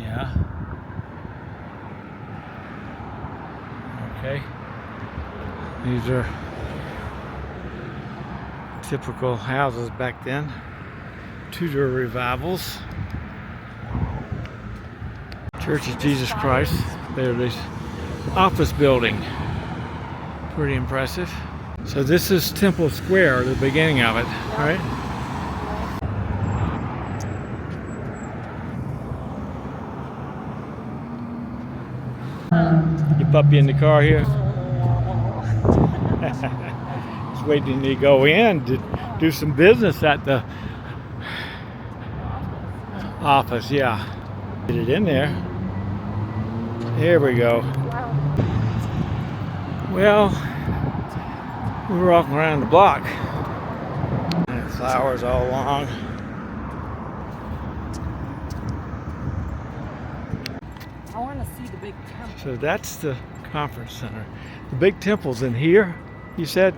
Yeah. Okay. These are typical houses back then. Tudor revivals. Church of Jesus Christ. There it is. Office building. Pretty impressive. So this is Temple Square, the beginning of it, right? Your puppy in the car here? Just waiting to go in to do some business at the office, yeah. Get it in there. There we go. Well, we were walking around the block. And flowers all along. I want to see the big temple. So that's the conference center. The big temple's in here, you said?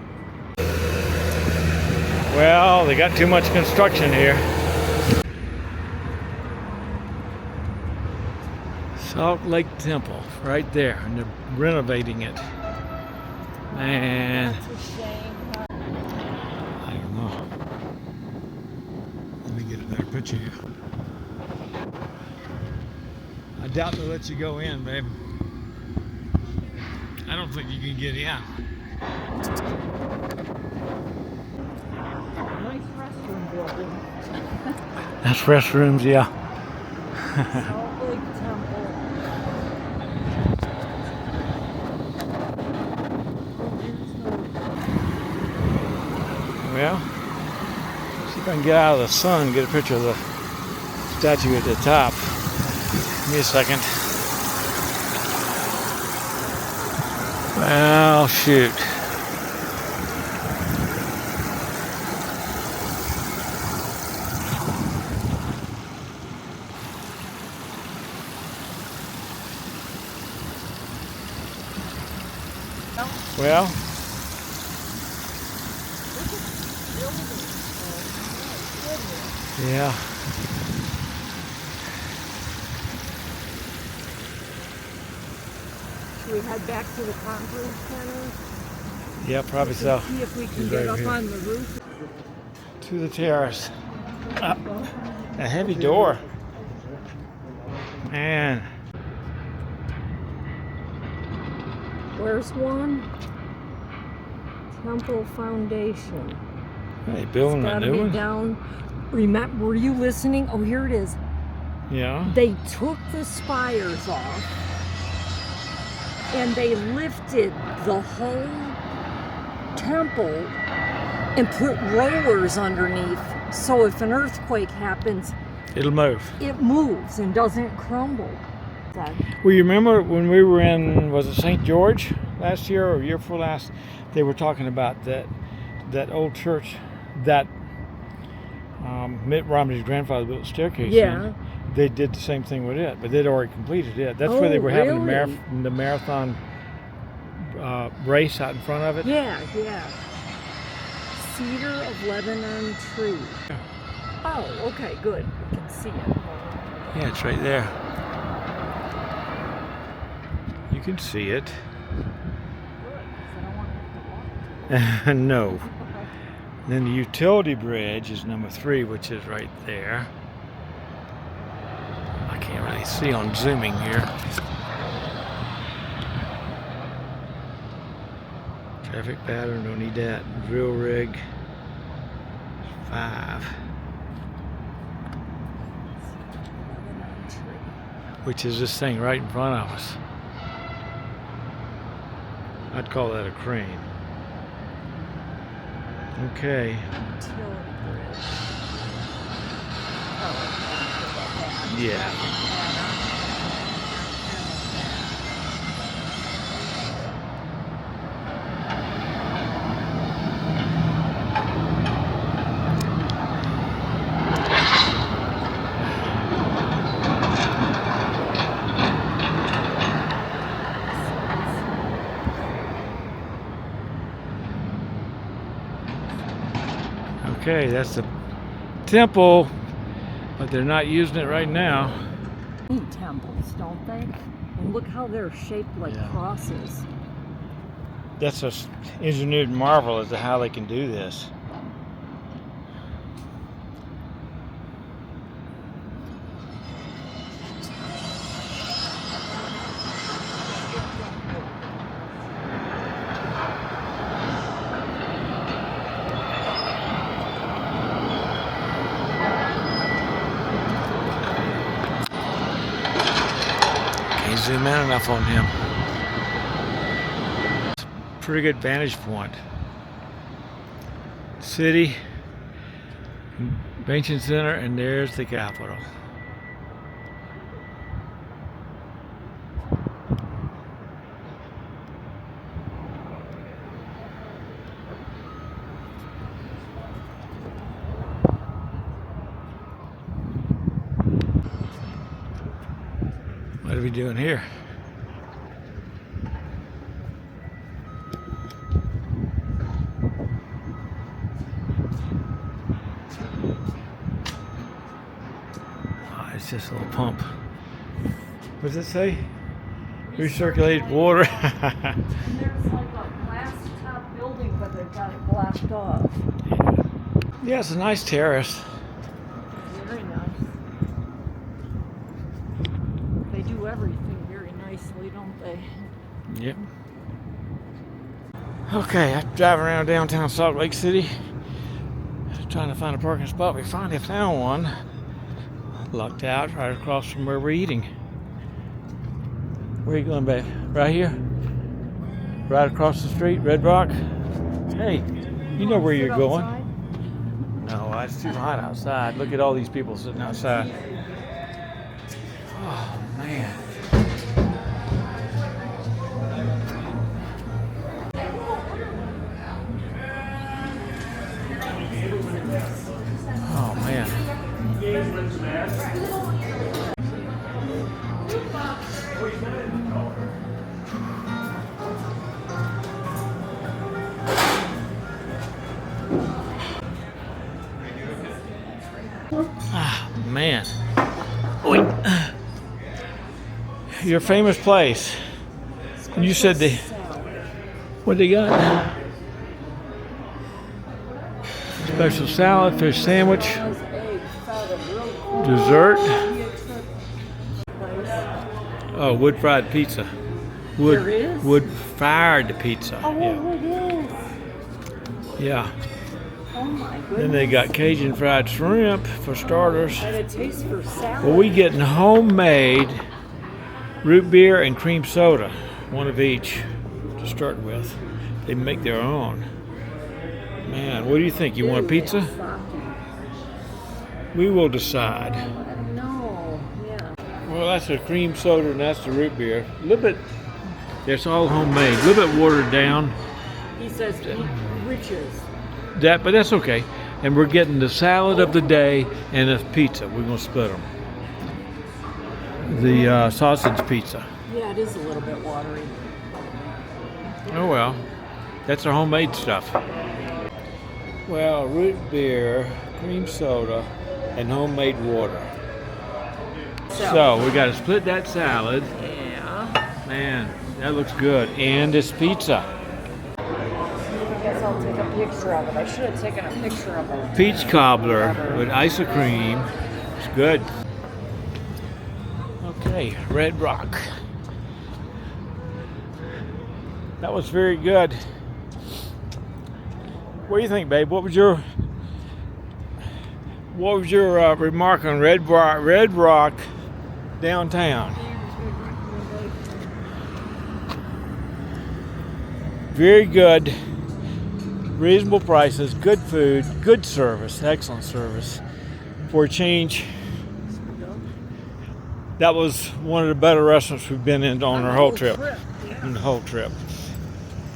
Well, they got too much construction here. Salt Lake Temple, right there, and they're renovating it. Man, That's a shame. I don't know. Let me get a better picture here. I doubt they'll let you go in, babe. I don't think you can get in. Nice restroom building. That's restrooms, yeah. Salt Lake Temple. Well, see if I can get out of the sun and get a picture of the statue at the top. Give me a second. Well, shoot. Well, yeah. Should we head back to the conference center? Yeah, probably so. See if we can He's get right up here. on the roof. To the terrace. Up. A heavy door. Man. Where's one? Temple Foundation. Hey, building a Gotta new be one? down. Remember, were you listening? Oh, here it is. Yeah. They took the spires off and they lifted the whole temple and put rollers underneath. So if an earthquake happens, It'll move. it moves and doesn't crumble. Well, you remember when we were in, was it St. George last year or year before last? They were talking about that old church that Mitt Romney's grandfather built a staircase in. They did the same thing with it, but they'd already completed it. That's where they were having the marathon race out in front of it. Yeah. Cedar of Lebanon tree. Oh, okay, good. We can see it. Yeah, it's right there. You can see it. No. Then the utility bridge is number 3, which is right there. I can't really see on zooming here. Traffic pattern, don't need that. Drill rig, 5. Which is this thing right in front of us. I'd call that a crane. Okay. Utility bridge. Yeah. Okay, that's the temple, but they're not using it right now. temples, don't they? And look how they're shaped like crosses. That's an engineered marvel as to how they can do this. Can't zoom in enough on him. Pretty good vantage point. City, convention center, and there's the Capitol. What are we doing here? It's just a little pump. What does it say? Recirculated water. And there's like a glass top building, but they've got it blocked off. Yeah, it's a nice terrace. Very nice. They do everything very nicely, don't they? Yep. Okay, after driving around downtown Salt Lake City, trying to find a parking spot, we finally found one. Locked out right across from where we're eating. Where are you going, babe? Right here? Right across the street, Red Rock? Hey, you know where you're going. No, it's too hot outside. Look at all these people sitting outside. Oh, man. Oh, man. Ah, man. Wait. Your famous place. You said what they got? Special salad, fish sandwich, dessert. Oh, wood fried pizza. Wood fired pizza. Oh, yeah. it is. Yeah. Oh my goodness. Then they got Cajun fried shrimp for starters. And it tastes for salad. Well, we getting homemade root beer and cream soda, one of each to start with. They make their own. Man, what do you think? You want a pizza? We will decide. No, yeah. Well, that's the cream soda and that's the root beer. A little bit, it's all homemade. A little bit watered down. He says he riches. But that's okay. And we're getting the salad of the day and the pizza. We're going to split them. The sausage pizza. Yeah, it is a little bit watery. Oh well, that's our homemade stuff. Well, root beer, cream soda, and homemade water. So we got to split that salad. Yeah. Man, that looks good. And this pizza. I guess I'll take a picture of it. I should have taken a picture of it. Peach cobbler with ice cream. It's good. Okay, Red Rock. That was very good. What do you think, babe? What was your remark on Red Rock downtown? Very good, reasonable prices, good food, good service, excellent service. For a change, that was one of the better restaurants we've been in on our whole trip. On the whole trip.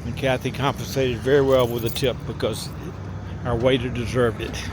And Kathy compensated very well with a tip because our waiter deserved it.